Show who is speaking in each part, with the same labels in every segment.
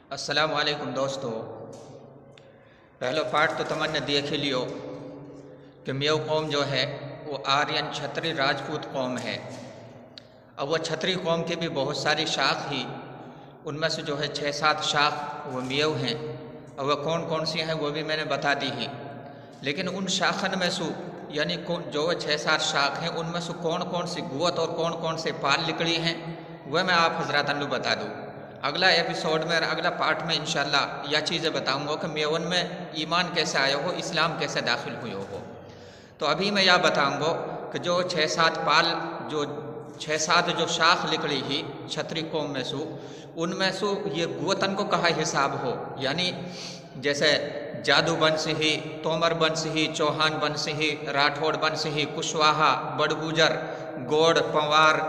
Speaker 1: अस्सलाम वालेकुम दोस्तों। पहलो पार्ट तो तमन्ने देख ही लियो कि मेव कौम जो है वो आर्यन छत्री राजपूत कौम है। अब वह छत्री कौम की भी बहुत सारी शाख ही, उनमें से जो है 6-7 शाख वो मेव हैं और वह कौन कौन सी हैं वो भी मैंने बता दी ही। लेकिन उन शाखन में से यानी जो 6-7 शाख हैं उनमें से कौन कौन सी गुवत और कौन कौन से पाल निकली हैं वह मैं आप हजरात अनु बता दूँ। अगला एपिसोड में, अगला पार्ट में इंशाल्लाह यह चीज़ें बताऊंगा कि मेवन में ईमान कैसे आया हो, इस्लाम कैसे दाखिल हुए हो। तो अभी मैं यह बताऊंगा कि जो 6-7 पाल, जो 6-7 जो शाख निकली ही छत्री कौम में सु, उनमें सु ये गुवतन को कहा हिसाब हो, यानी जैसे जादू वंश ही, तोमर वंश ही, चौहान वंश ही, राठौड़ वंश ही, कुशवाहा, बड़गुजर, गोड़, पंवार,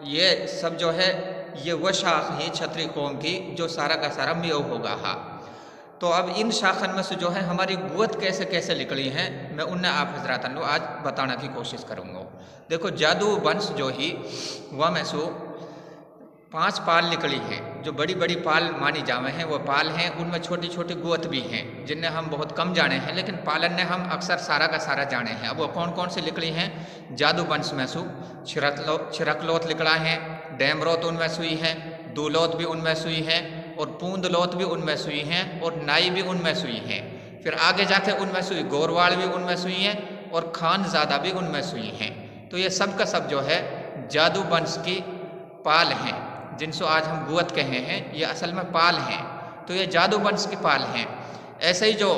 Speaker 1: ये सब जो है ये वह शाख ही छत्री कौम की जो सारा का सारा मेव होगा। हाँ, तो अब इन शाखन में से जो है हमारी गुवत कैसे कैसे निकली हैं मैं उन्हें आप हजरात आज बताने की कोशिश करूँगा। देखो, जादू वंश जो ही वह में से 5 पाल निकली हैं जो बड़ी बड़ी पाल मानी जावे हैं। वो पाल हैं, उनमें छोटी छोटी गुवत भी हैं जिन्हें हम बहुत कम जाने हैं, लेकिन पालन ने हम अक्सर सारा का सारा जाने हैं। अब वो कौन कौन से निकली हैं? जादू वंश में सु छिरकलोत निकला है, डैमरोत उनमें सुई है, दूलोत भी उनमें सुई है, और पूंदलोत भी उनमें सुई हैं, और नाई भी उनमें सुई हैं। फिर आगे जाके उनमें सुई गोरवाड़ भी उनमें सुई हैं, और खानजादा भी उनमें सुई हैं। तो ये सब का सब जो है जादू वंश की पाल हैं, जिनसे आज हम गुवत कहे हैं, ये असल में पाल हैं। तो ये जादू वंश की पाल हैं। ऐसे ही जो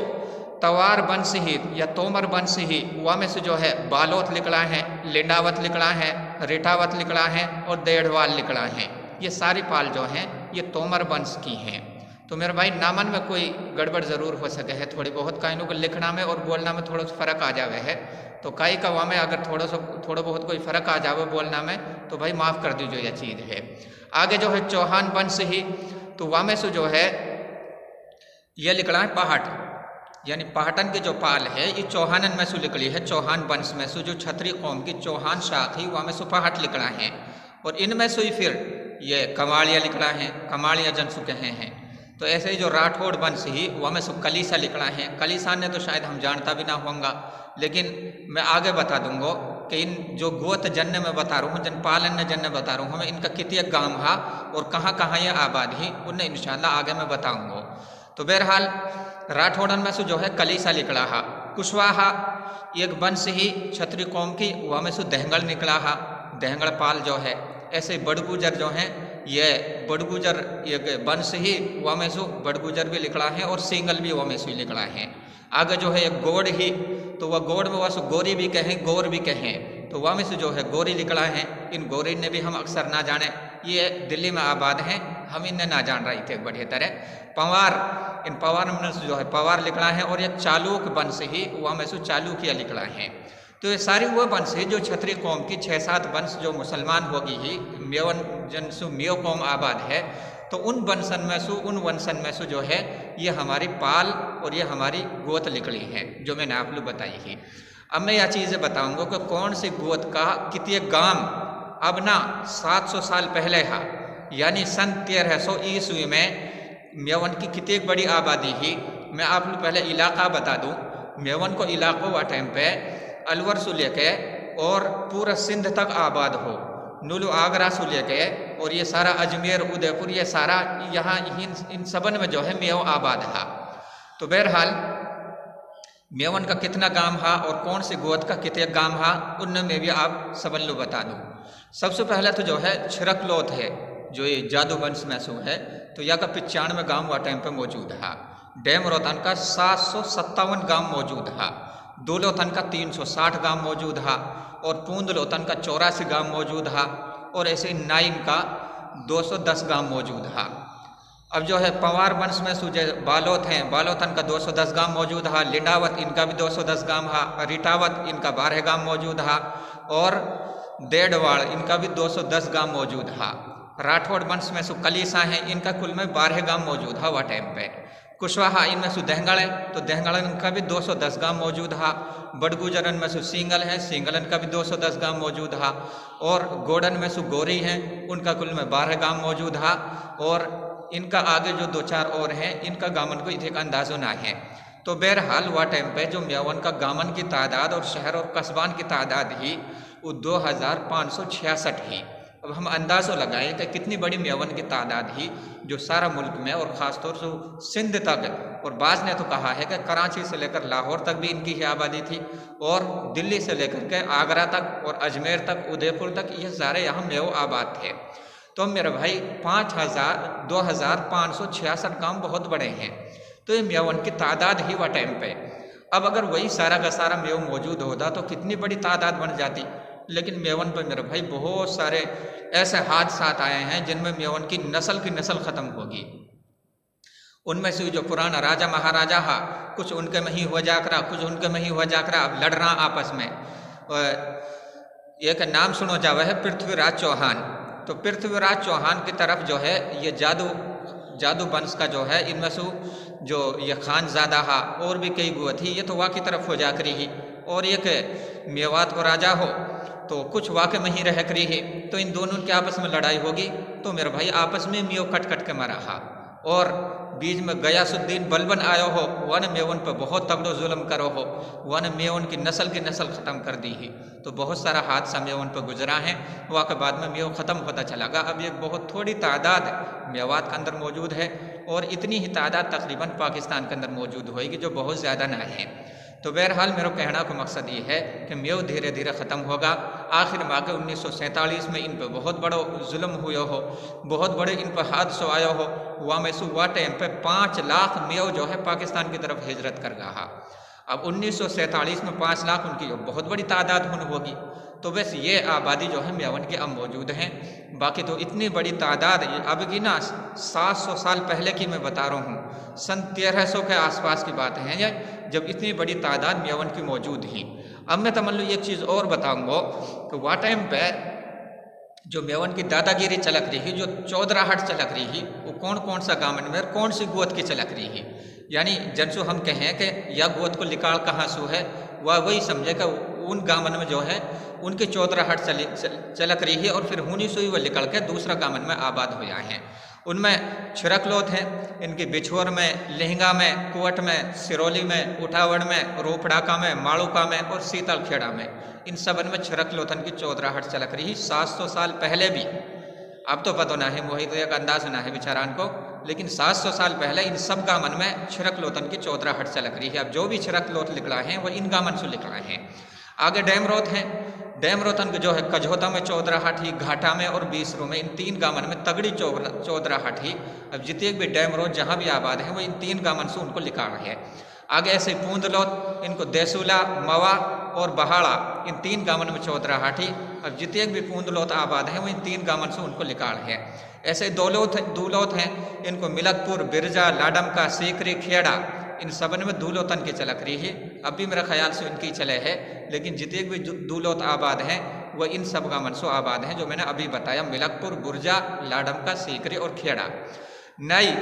Speaker 1: तवार वंश ही या तोमर वंश ही वह में से जो है बालोत निकला है, लिंडावत निकला है, रेटावत निकला है, और देढ़वाल निकला है। ये सारी पाल जो हैं ये तोमर वंश की हैं। तो मेरे भाई नामन में कोई गड़बड़ ज़रूर हो सके है, थोड़ी बहुत काइनों को लिखना में और बोलना में थोड़ा सा फ़र्क आ जावे है। तो काई का वहाँ में अगर थोड़ा बहुत कोई फ़र्क आ जावे बोलना में तो भाई माफ़ कर दीजिए, यह चीज़ है। आगे जो है चौहान वंश ही, तो वहाँ में से जो है ये निकला है पहाट, यानी पहाटन के जो पाल है ये चौहानन में से निकली है। चौहान वंश में से जो छत्री कौम की चौहान शाख ही वहाँ में से पहाट निकला है, और इनमें से ही फिर ये कमाड़िया निकला है, कमाड़िया जनसु कहे हैं। तो ऐसे ही जो राठौड़ वंश ही वह में से कलीसा निकला है। कलीसा ने तो शायद हम जानता भी ना होंगे, लेकिन मैं आगे बता दूंगा कि इन जो गोत जन्ने में बता रहा हूँ, जन पालन ने जन्ने बता रहा हूँ मैं, इनका कितने गांव हा और कहाँ कहाँ ये आबाद ही उन्हें इंशाल्लाह आगे मैं बताऊँगा। तो बहरहाल राठौड़न में से जो है कलीसा निकला हा। कुशवाहा एक वंश ही छत्री कौम की, वह में से दहंगड़ निकला हा, दहंगड़ पाल जो है। ऐसे बड़गुजर जो हैं ये बड़गुजर एक वंश ही वह में से बड़गुजर भी निकला है, और सिंगल भी वह में से निकला है। आगे जो है एक गोड़ ही, तो वह गोड़ में वह से गोरी भी कहें, गौर भी कहें, तो वह में से जो है गोरी निकला है। इन गोरी ने भी हम अक्सर ना जाने, ये दिल्ली में आबाद हैं, हम इन्हें ना जान रहे थे बढ़िया तरह। पंवार, इन पंवार में से जो है पंवार निकला है, और एक चालूक वंश ही वह में से चालुकिया निकला है। तो ये सारी वो वंश है जो छत्री कौम की 6-7 वंश जो मुसलमान होगी ही मेवन जनसु मेव कौम आबाद है। तो उन वंशन में से, उन वंशन में से जो है ये हमारी पाल और ये हमारी गोत निकली है जो मैंने आप लोग बताई ही। अब मैं यह चीज़ें बताऊंगा कि कौन सी गोत का कितने गांव अब ना 700 साल पहले हा, यानी सन 1300 ईस्वी में मेवन की कितनी बड़ी आबादी ही। मैं आप लोग पहले इलाका बता दूं। मेवन को इलाकों व टाइम पे अलवर से लेके और पूरा सिंध तक आबाद हो, नुलु आगरा से लेके और ये सारा अजमेर, उदयपुर, ये सारा यहाँ इन सबन में जो है मेव आबाद हा। तो बहरहाल मेवन का कितना गांव हा और कौन सी गोत का कितने गांव हा उनमें मैं भी आप सबन लो बता दूँ। सबसे पहले तो जो है छिरकलोत है जो ये जादू वंश में सु है, तो यह का 95 गांव व टाइम पे मौजूद हा। डैमरोतन का 757 गांव मौजूद हा। दूलोतन का 360 गांव मौजूद हा, और पूंदलोतन का 84 गांव मौजूद हा, और ऐसे नाइन का 210 गांव मौजूद हा। अब जो है पंवार वंश में सुजे बालोत हैं, बालोतन का 210 गांव मौजूद हा। लिंडावत इनका भी 210 गांव हा। रिटावत इनका 12 गांव मौजूद हा, और देढ़वाड़ इनका भी 210 गांव मौजूद हा। राठौड़ वंश में सु कलीसा हैं, इनका कुल में 12 गांव मौजूद हा वह टाइम पे। कुशवाहा इनमें से दहंगड़ है, तो दहंगड़न का भी 210 गांव मौजूद हा। बड़गुजरन में से सिंगल है, सिंगलन का भी 210 गांव मौजूद हा। और गोड़न में से गोरी हैं, उनका कुल में 12 गांव मौजूद हा। और इनका आगे जो 2-4 और हैं इनका गामन को इथे का अंदाजो ना है। तो बहरहाल वह टाइम पे जो मेवन का गामन की तादाद और शहर और कस्बान की तादाद ही वो 2566 ही। अब हम अंदाज़ो लगाएं कि कितनी बड़ी मेवन की तादाद ही जो सारा मुल्क में और ख़ासतौर से सिंध तक, और बाज़ ने तो कहा है कि कराची से लेकर लाहौर तक भी इनकी ही आबादी थी, और दिल्ली से लेकर के आगरा तक और अजमेर तक, उदयपुर तक, ये सारे यहाँ मेव आबाद थे। तो मेरे भाई 2566 गाँव बहुत बड़े हैं। तो ये मेवन की तादाद ही वह टाइम पे। अब अगर वही सारा का सारा मेव मौजूद होता तो कितनी बड़ी तादाद बन जाती। लेकिन मेवन पर मेरे भाई बहुत सारे ऐसे हादसात आए हैं जिनमें मेवन की नस्ल ख़त्म होगी। उनमें से जो पुराना राजा महाराजा हा, कुछ उनके में ही हुआ जाकरा, कुछ उनके में ही हुआ जाकरा, अब लड़ रहा आपस में। एक नाम सुनो जावे है पृथ्वीराज चौहान। तो पृथ्वीराज चौहान की तरफ जो है ये जादू वंश का जो है, इनमें से जो ये खानजादा हा और भी कई गुआ थी, ये तो वहाँ की तरफ हो जाकरी ही। और एक मेवात को राजा हो तो कुछ वाक़े में ही रह करी है। तो इन दोनों के आपस में लड़ाई होगी तो मेरे भाई आपस में मेव कट के मरा हा। और बीच में गयासुद्दीन बलबन आयो हो, वन मेवन पर बहुत तगड़ो जुल्म करो हो, वन मेवन की नस्ल ख़त्म कर दी ही। तो बहुत सारा हादसा मेवन पर गुजरा है। वहाँ के बाद में मेव ख़त्म होता चला गया। अब एक बहुत थोड़ी तादाद मेवात के अंदर मौजूद है और इतनी ही तादाद तकरीबन पाकिस्तान के अंदर मौजूद होएगी, जो बहुत ज़्यादा ना है। तो बहरहाल मेरा कहना का मकसद ये है कि मेव धीरे धीरे ख़त्म होगा। आखिर में आके 1947 में इन पर बहुत बड़ा जुल्म हुआ हो, बहुत बड़े इन पर हादसा आया हो। वहाँ में से वह टाइम पे 5 लाख मेव जो है पाकिस्तान की तरफ हिजरत कर गया। अब 1947 में 5 लाख उनकी बहुत बड़ी तादाद होगी। तो बस ये आबादी जो है मेवन की अब मौजूद हैं। बाकी तो इतनी बड़ी तादाद अब की ना 700 साल पहले की मैं बता रहा हूँ, सन 1300 के आसपास की बात है ये, जब इतनी बड़ी तादाद मेवन की मौजूद ही। अब मैं तमल्लु एक चीज़ और बताऊँगा कि वह टाइम पे जो मेवन की दादागिरी चलक रही, जो चौधराहट चलक रही, वो कौन सा गामन में कौन सी गोत की चलक रही। यानी जनसु हम कहें कि यह गोत को लिकाड़ कहाँ सु है, वह वही समझे कि उन गामन में जो है उनकी चौधराहट चलक रही है और फिर हुनी सुई वह निकल के दूसरा गामन में आबाद हुआ है। उनमें छिरकलोत हैं, इनकी बिछोर में, लहंगा में, कुवट में, सिरोली में, उठावड़ में, रोपड़ाका में, माड़ूका में और शीतल खेड़ा में, इन सबन में छिरकलोथन की चौधराहट चलक रही 700 साल पहले भी। अब तो पता ना है, वही तो एक अंदाज ना है बेचारान को, लेकिन 700 साल पहले इन सब गामन में छिरकलोथन की चौधराहट चलक रही है। अब जो भी छिरकलोथ निकला है वो इन गामन से निकला है। आगे डैमरोथ हैं, डैमरोथन जो है कझोता में चौधराहट ही, घाटा में और बीसरू में, इन 3 गामन में तगड़ी चौधराहट ही। अब जितने भी डैमरोथ जहाँ भी आबाद हैं वो इन 3 गामन से उनको लिकाड़ है। आगे ऐसे पूंदलोत, इनको देसूला, मवा और बहाड़ा, इन 3 गामन में चौधराहट ही। अब जितने भी पूंदलोत आबाद हैं वो इन 3 गामन से उनको लिकाड़ है। ऐसे दूलोत हैं, इनको मिलकपुर, बिरजा, लाडमका, सीकरी, खेड़ा, इन सबन में दूलोतन की चलक रही है। अब भी मेरा ख्याल से इनकी चले है, लेकिन जितने भी दूलोत आबाद हैं वह इन सब गामन से आबाद हैं जो मैंने अभी बताया, मिलकपुर, बुरजा, लाडमका, सीकरी और खेड़ा। नई,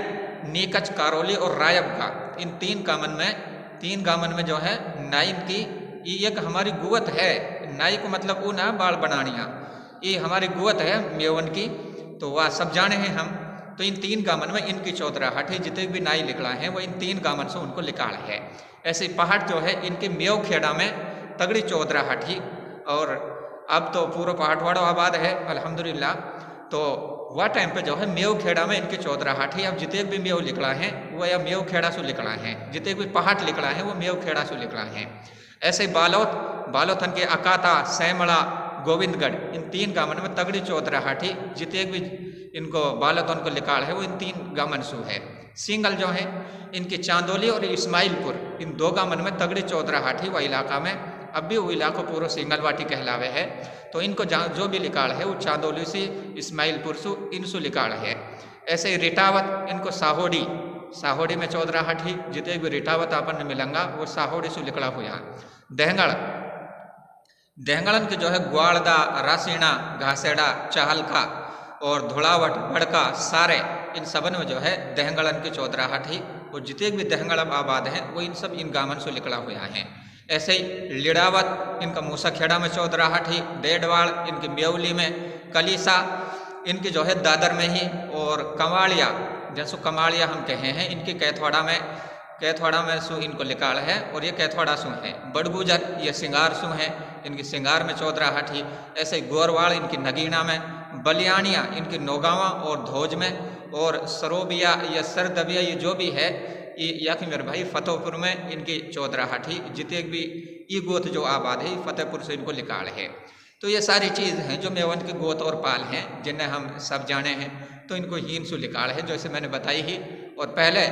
Speaker 1: नीकच, कारोली और रायब का, इन 3 गामन में जो है नाइन की एक हमारी गुवत है। नाई को मतलब वो ना बाल बनानिया, ये हमारी गुवत है मेवन की, तो वह सब जाने हैं हम। तो इन 3 गामन में इनकी चौधराहट है। जितने भी नाई निकला है वो इन 3 गामन से उनको लिकाड़ है। ऐसे पहाड़ जो है इनके मेव खेड़ा में तगड़ी चौधराहट ही। और अब तो पूरा पहाड़वाड़ा आबाद है अल्हम्दुलिल्लाह। तो वह टाइम पे जो है मेव खेड़ा में इनकी चौधराहट ही। अब जितने भी मेव निकला है वह या मेव खेड़ा से निकला है, जितने भी पहाड़ निकला है वो मेव खेड़ा से निकला है। ऐसे बालोथन के अकाता, सैमड़ा, गोविंदगढ़, इन 3 गामन में तगड़ी चौधराहट ही। जितने भी इनको बालोथन को लिकाड़ है वो इन 3 गामन सु है। सिंगल जो है इनकी चांदोली और इस्माइलपुर, इन 2 गामन में तगड़ी चौधराहट ही। वह इलाका में अब भी वो इलाका पूरा सिंगलवाटी कहलावे है। तो इनको जो भी लिकाड़ है वो चांदोली से, इस्माइलपुर से, इनसु लिकाड़ है। ऐसे ही रिटावत, इनको साहोड़ी में चौधराहट ही। जितने भी रिटावत अपन मिलेंगा वो साहोड़ी से लिकड़ा हुआ। देहंगड़न के जो है ग्वाड़दा, रासीना, घासेड़ा, चाहलका और धुड़ावट, बड़का, सारे, इन सबन में जो है देहंगड़न की चौधराहट ही। और जितने भी देहंगड़ आबाद हैं वो इन सब इन गामन से लिकड़ा हुआ हैं। ऐसे ही लिड़ावत, इनका मूसा खेड़ा में चौधराहट ही। डेडवाड़, इनकी म्यौली में। कलीसा, इनकी जो है दादर में ही। और कंवाड़िया जैसो कमाड़िया हम कहे हैं, इनकी कैथवाड़ा में सु इनको लिकाड़ है, और ये कैथवाड़ा सु है। बड़गुजर ये सिंगार सु है, इनकी सिंगार में चौधरा हाथी। ऐसे ही गोरवाड़ इनकी नगीना में, बलियानिया इनकी नौगावा और धोज में, और सरोबिया या सरदबिया ये जो भी है ये या कि मेरे भाई फतेहपुर में इनकी चौधरा हाथी। जितने भी ये गोत जो आबाद है फतेहपुर से इनको लिकाड़ है। तो ये सारी चीज़ हैं जो मेवन के गोत और पाल हैं जिन्हें हम सब जाने हैं। तो इनको हीन सु लिकाड़ है, जैसे मैंने बताई ही, और पहले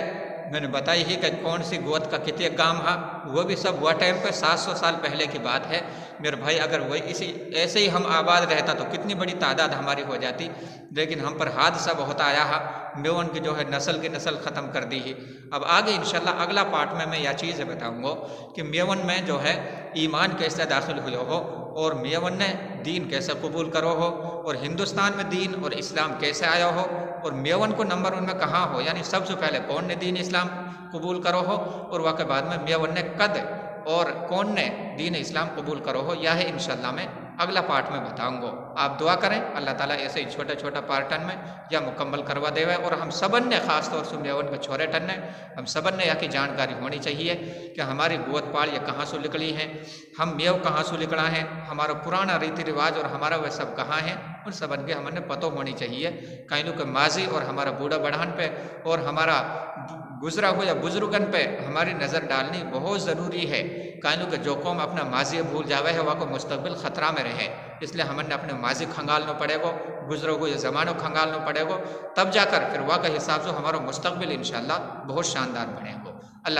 Speaker 1: मैंने बताई ही कि कौन सी गोत का कितने गांव है, वो भी सब हुआ टाइम पे 700 साल पहले की बात है मेरे भाई। अगर वही इसी ऐसे ही हम आबाद रहता तो कितनी बड़ी तादाद हमारी हो जाती, लेकिन हम पर हादसा बहुत आया है, मेवन की जो है नस्ल की नस्ल ख़त्म कर दी ही। अब आगे इंशाल्लाह अगला पार्ट में मैं यह चीज़ बताऊँगा कि मेवन में जो है ईमान कैसे दाखिल हुए हो, और मेवन ने दीन कैसे कबूल करो हो, और हिंदुस्तान में दीन और इस्लाम कैसे आया हो, और मेवन को नंबर उनमें कहाँ हो, यानी सबसे पहले कौन ने दीन इस्लाम कबूल करो हो, और वह के बाद में मेवन ने कद और कौन ने दीन इस्लाम कबूल करो हो। यह है इंशाल्लाह मैं अगला पार्ट में बताऊंगा। आप दुआ करें अल्लाह ताला ऐसे ही छोटा छोटा पार्टन में या मुकम्मल करवा देवे, और हम सबन ने ख़ास तौर से मेवन के छोरे टन ने हम सबन ने यह की जानकारी होनी चाहिए कि हमारी गोद पाल ये कहाँ से निकली हैं, हम मेव कहाँ से निकला है, हमारा पुराना रीति रिवाज और हमारा वह सब कहाँ है, उन सबन के हमने पतो होनी चाहिए। कहीं के माजी और हमारा बूढ़ा बढ़ान पे और हमारा गुजरा हुआ बुजुर्गन पे हमारी नज़र डालनी बहुत ज़रूरी है। कानू के जो कौम अपना माजी भूल जावे है वह को मुस्तकबिल ख़तरा में रहे, इसलिए हमने अपने माजी खंगालना पड़ेगा, गुजरो हुए ज़मानों खंगालना पड़ेगा, तब जाकर फिर वह के हिसाब से हमारा मुस्तकबिल इंशाल्लाह बहुत शानदार बनेगा। अल्लाह